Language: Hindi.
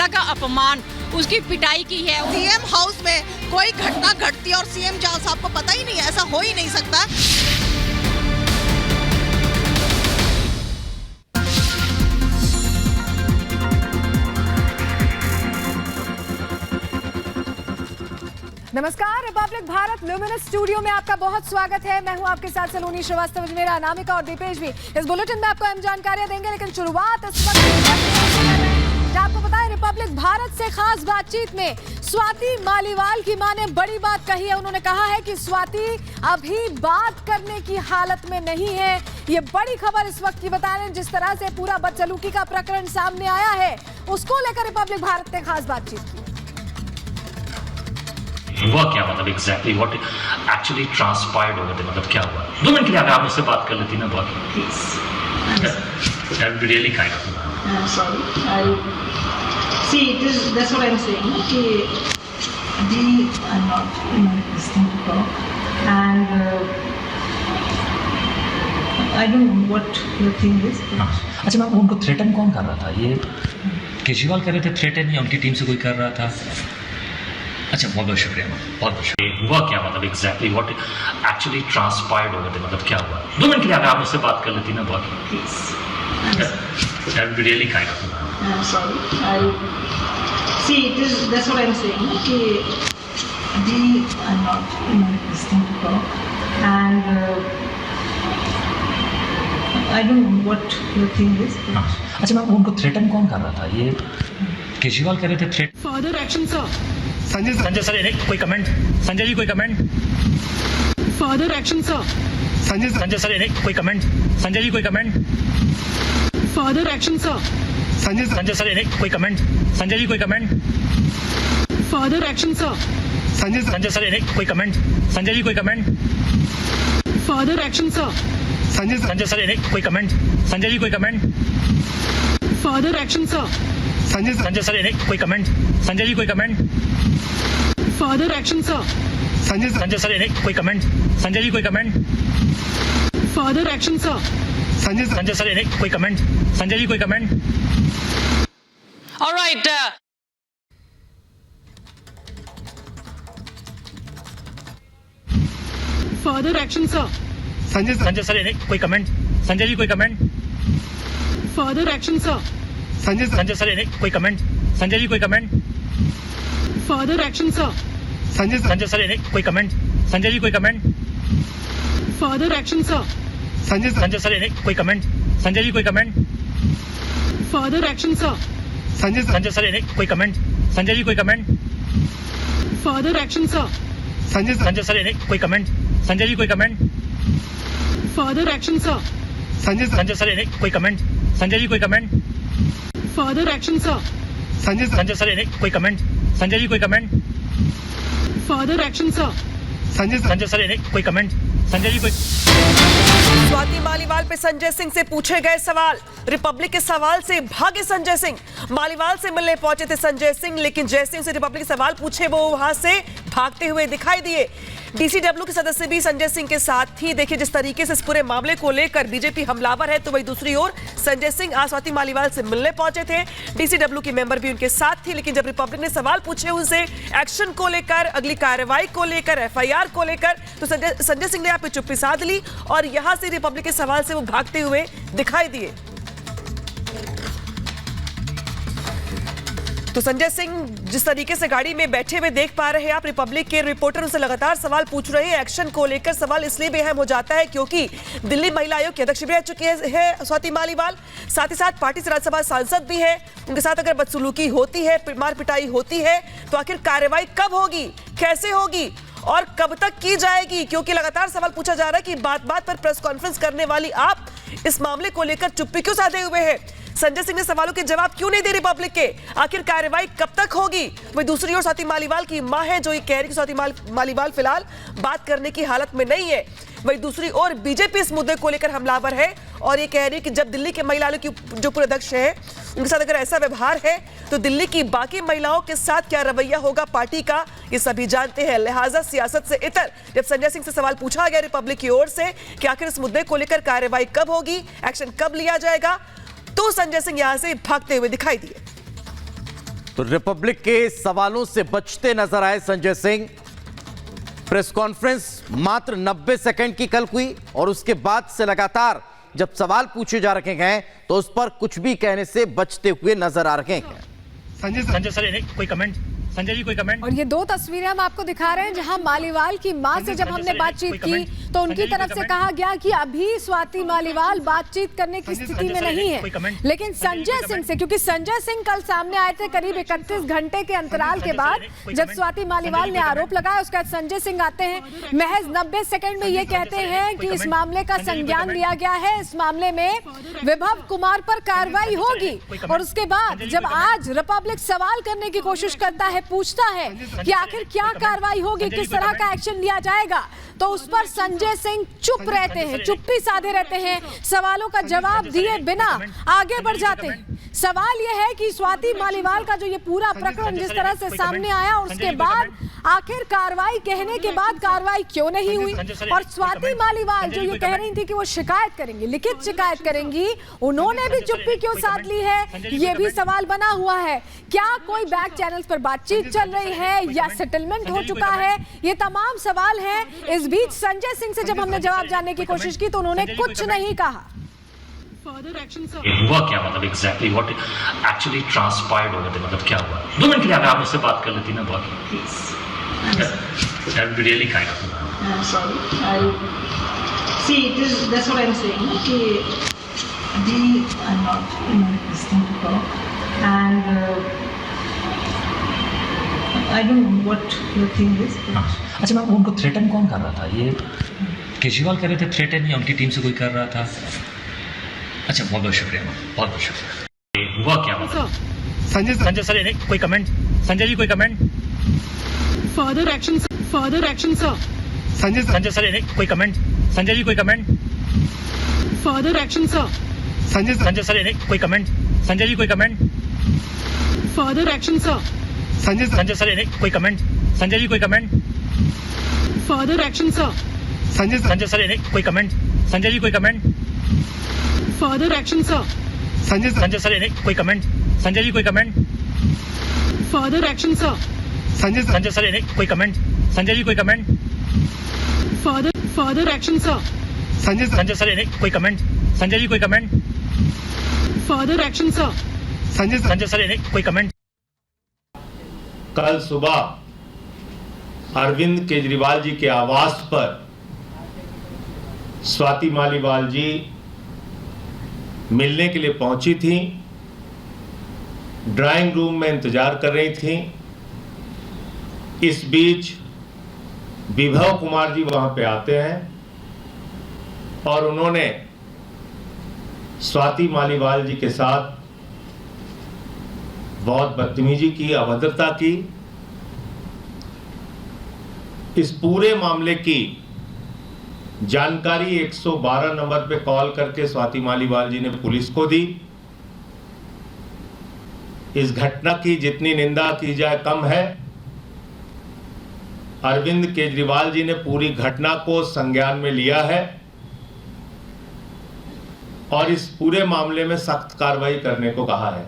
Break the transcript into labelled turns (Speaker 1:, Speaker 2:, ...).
Speaker 1: महिला का अपमान, उसकी पिटाई की है।
Speaker 2: सीएम हाउस में कोई घटना घटती और सीएम जहां साहब को पता ही नहीं है, ऐसा हो ही नहीं सकता।
Speaker 3: नमस्कार, रिपब्लिक भारत ल्यूमिनस स्टूडियो में आपका बहुत स्वागत है। मैं हूं आपके साथ सलोनी श्रीवास्तव, मेरा अनामिका और दीपेश भी इस बुलेटिन में आपको अहम जानकारियां देंगे। लेकिन शुरुआत इस वक्त आपको पता है, रिपब्लिक भारत से खास बातचीत में स्वाति मालीवाल की मां ने बड़ी बात कही है। उन्होंने कहा है कि स्वाति अभी बात करने की हालत में नहीं है। ये बड़ी खबर इस वक्त की बता रहे हैं। जिस तरह से पूरा बदसलूकी का प्रकरण सामने आया है, उसको लेकर रिपब्लिक भारत ने खास बातचीत की।
Speaker 4: हुआ क्या, मतलब exactly what actually transpired over there, मतलब क्या हुआ? 2 मिनट के लिए आप मुझसे बात कर लेती ना, बहुत that would be really kind of you.
Speaker 5: I'm sorry. That's what I'm saying. Okay, we are not listening to talk, and I don't know what your thing is.
Speaker 4: अच्छा मैम, उनको थ्रेटन कौन कर रहा था? ये केजरीवाल कर रहे थे थ्रेटन, या उनकी टीम से कोई कर रहा था? अच्छा, बहुत बहुत शुक्रिया मैम, बहुत बहुत शुक्रिया। हुआ क्या, मतलब exactly what actually transpired over there, मतलब क्या हुआ? 2 मिनट के लिए आप मुझसे बात कर लेती ना, बहुत that would be really kind of you.
Speaker 5: I'm sorry. That's what I'm saying. Okay, we are not listening to talk, and I don't know what your thing is.
Speaker 4: अच्छा मैम, उनको थ्रेटन कौन कर रहा था? ये केजरीवाल कर रहे थे threat.
Speaker 5: Further action, sir.
Speaker 4: Sanjay sir, कोई कमेंट? संजय जी, कोई comment?
Speaker 5: Further action, sir.
Speaker 4: Sanjay sir, कोई कमेंट? संजय जी, कोई comment?
Speaker 5: Further action, sir.
Speaker 4: Sanjay sir, कोई कमेंट? संजय जी, कोई comment?
Speaker 5: Further action, sir.
Speaker 4: Sanjay sir, कोई कमेंट? संजय जी, कोई comment?
Speaker 5: Further action, sir.
Speaker 4: Sanjay sir, कोई कमेंट? संजय जी, कोई comment?
Speaker 5: Further action, sir.
Speaker 4: Sanjay sir, कोई कमेंट? संजय जी, कोई comment?
Speaker 5: Further action, sir.
Speaker 4: Sanjay sir, कोई कमेंट? संजय जी, कोई comment?
Speaker 5: Further action, sir.
Speaker 4: Sanjay sir, कोई कमेंट? संजय जी, कोई comment?
Speaker 1: All right.
Speaker 5: Further action, sir.
Speaker 4: Sanjay sir, कोई कमेंट? संजय जी, कोई comment?
Speaker 5: Further action, sir.
Speaker 4: Sanjay sir, कोई कमेंट? संजय जी, कोई comment?
Speaker 5: Further action, sir.
Speaker 4: Sanjay sir, कोई कमेंट? संजय जी, कोई comment?
Speaker 5: Further action, sir.
Speaker 4: Sanjay sir, कोई कमेंट? संजय जी, कोई comment?
Speaker 5: Further action, sir.
Speaker 4: Sanjay sir, कोई कमेंट? संजय जी, कोई comment?
Speaker 5: Further action, sir.
Speaker 4: Sanjay sir, कोई कमेंट? संजय जी, कोई comment?
Speaker 5: Further action, sir.
Speaker 4: Sanjay sir, कोई कमेंट? संजय जी, कोई comment?
Speaker 5: Further action, sir.
Speaker 4: Sanjay sir, कोई कमेंट? संजय जी, कोई comment?
Speaker 5: Further action, sir.
Speaker 4: Sanjay sir, कोई कमेंट? संजय जी, कोई?
Speaker 6: स्वाति मालीवाल पे संजय सिंह से पूछे गए सवाल। रिपब्लिक के सवाल से भागे संजय सिंह। मालीवाल से मिलने पहुंचे थे संजय सिंह, लेकिन जैसे उनसे रिपब्लिक के सवाल पूछे, वो वहां से भागते हुए दिखाई दिए। डीसीडब्ल्यू के सदस्य भी संजय सिंह के साथ ही। देखिए जिस तरीके से इस पूरे मामले को लेकर बीजेपी हमलावर है, तो वही दूसरी ओर संजय सिंह आज स्वाति मालीवाल से मिलने पहुंचे थे। डीसीडब्ल्यू की मेंबर भी उनके साथ थी, लेकिन जब रिपब्लिक ने सवाल पूछे उनसे एक्शन को लेकर, अगली कार्रवाई को लेकर, एफआईआर को लेकर, तो संजय सिंह ने यहाँ पे चुप्पी साध ली और यहां से रिपब्लिक के सवाल से वो भागते हुए दिखाई दिए। तो संजय सिंह जिस तरीके से गाड़ी में बैठे हुए देख पा रहे हैं आप, रिपब्लिक के रिपोर्टर उनसे लगातार सवाल पूछ रहे हैं। एक्शन को लेकर सवाल इसलिए भी अहम हो जाता है क्योंकि दिल्ली महिला आयोग की अध्यक्ष भी रह चुकी है स्वाति मालीवाल, साथ ही साथ पार्टी से राज्यसभा सांसद भी है। उनके साथ अगर बदसलूकी होती है, मार पिटाई होती है, तो आखिर कार्रवाई कब होगी, कैसे होगी और कब तक की जाएगी? क्योंकि लगातार सवाल पूछा जा रहा है कि बात बात पर प्रेस कॉन्फ्रेंस करने वाली आप इस मामले को लेकर चुप्पी क्यों साधे हुए हैं? संजय सिंह ने सवालों के जवाब क्यों नहीं दे रिपब्लिक के? आखिर कार्रवाई कब तक होगी? वही दूसरी ओर स्वाति मालीवाल की मां है जो ये कह रही कि स्वाति मालीवाल फिलहाल बात करने की हालत में नहीं है। वही दूसरी ओर बीजेपी इस मुद्दे को लेकर हमलावर है और ये कह रही है कि जब दिल्ली के महिला आयोग की जो पूर्व अध्यक्ष है, उनके साथ अगर ऐसा व्यवहार है तो दिल्ली की बाकी महिलाओं के साथ क्या रवैया होगा पार्टी का, ये सभी जानते हैं। लिहाजा सियासत से इतर जब संजय सिंह से सवाल पूछा गया रिपब्लिक की ओर से कि आखिर इस मुद्दे को लेकर कार्रवाई कब होगी, एक्शन कब लिया जाएगा, तो संजय सिंह यहां से भागते हुए दिखाई दिए।
Speaker 7: तो रिपब्लिक के सवालों से बचते नजर आए संजय सिंह। प्रेस कॉन्फ्रेंस मात्र 90 सेकंड की कल हुई और उसके बाद से लगातार जब सवाल पूछे जा रहे हैं तो उस पर कुछ भी कहने से बचते हुए नजर आ रहे हैं।
Speaker 4: संजय सर कोई कमेंट? संजय जी कोई कमेंट?
Speaker 3: और ये दो तस्वीरें हम आपको दिखा रहे हैं जहां मालीवाल की मां से जब हमने बातचीत की तो उनकी तरफ से कहा गया कि अभी स्वाति मालीवाल बातचीत करने की स्थिति में नहीं है। लेकिन संजय सिंह से, क्योंकि संजय सिंह कल सामने आए थे करीब 31 घंटे के अंतराल के बाद जब स्वाति मालीवाल ने आरोप लगाया, उसके बाद संजय सिंह आते हैं, महज 90 सेकंड में ये कहते हैं कि इस मामले का संज्ञान लिया गया है, इस मामले में विभव कुमार पर कार्रवाई होगी। और उसके बाद जब आज रिपब्लिक सवाल करने की कोशिश करता है, पूछता है कि आखिर क्या कार्रवाई होगी, किस तरह का एक्शन लिया जाएगा, तो उस पर संजय सिंह चुप रहते हैं, चुप्पी साधे रहते हैं, सवालों का जवाब दिए बिना आगे बढ़ जाते हैं। सवाल यह है कि स्वाति मालीवाल का जो ये पूरा प्रकरण जिस तरह से सामने आया और उसके बाद आखिर कार्रवाई कहने के बाद कार्रवाई क्यों नहीं हुई, और स्वाति मालीवाल जो ये कह रही थी कि वो शिकायत करेंगी, लिखित शिकायत करेंगी, उन्होंने भी चुप्पी क्यों साध ली है, ये भी सवाल बना हुआ है। क्या कोई बैक चैनल्स पर बातचीत चल रही है या सेटलमेंट हो चुका है, ये तमाम सवाल हैं। इस बीच संजय सिंह से जब हमने जवाब जानने की कोशिश की तो उन्होंने कुछ नहीं कहा।
Speaker 4: हुआ क्या, मतलब exactly what actually transpired over the, मतलब क्या हुआ? 2 मिनट के लिए आप मुझसे बात कर लेती ना, बहुत that would be really kind of you.
Speaker 5: I'm sorry. See, that's what I'm saying. Okay, I'm not listening to talk, and I don't know what your thing is.
Speaker 4: अच्छा मैम, उनको थ्रेटन कौन कर रहा था? ये केजरीवाल कर रहे थे थ्रेटन या उनकी टीम से कोई कर रहा था? अच्छा, बहुत बहुत शुक्रिया मैम, बहुत बहुत शुक्रिया। हुआ क्या मतलब? संजय सर कोई कमेंट? संजय जी कोई comment?
Speaker 8: Further action, sir.
Speaker 4: Sanjay sir कोई कमेंट? संजय जी कोई comment?
Speaker 8: Further action, sir.
Speaker 4: Sanjay sir कोई कमेंट? संजय जी कोई comment?
Speaker 8: Further action, sir.
Speaker 4: Sanjay sir कोई कमेंट? संजय जी कोई comment?
Speaker 8: Further action, sir.
Speaker 4: Sanjay sir कोई कमेंट? संजय जी कोई comment?
Speaker 8: Further action, sir.
Speaker 4: Sanjay sir कोई कमेंट? संजय जी कोई comment?
Speaker 8: Further action, sir.
Speaker 4: Sanjay sir कोई कमेंट? संजय जी कोई comment?
Speaker 8: Further action, sir.
Speaker 4: Sanjay sir कोई कमेंट? संजय जी कोई comment?
Speaker 8: Further action, sir.
Speaker 4: Sanjay sir कोई कमेंट?
Speaker 9: कल सुबह अरविंद केजरीवाल जी के आवास पर स्वाति मालीवाल जी मिलने के लिए पहुंची थी, ड्राइंग रूम में इंतजार कर रही थी। इस बीच विभव कुमार जी वहां पे आते हैं और उन्होंने स्वाति मालीवाल जी के साथ बहुत बदतमीजी की, अभद्रता की। इस पूरे मामले की जानकारी 112 नंबर पे कॉल करके स्वाति मालीवाल जी ने पुलिस को दी। इस घटना की जितनी निंदा की जाए कम है। अरविंद केजरीवाल जी ने पूरी घटना को संज्ञान में लिया है और इस पूरे मामले में सख्त कार्रवाई करने को कहा है।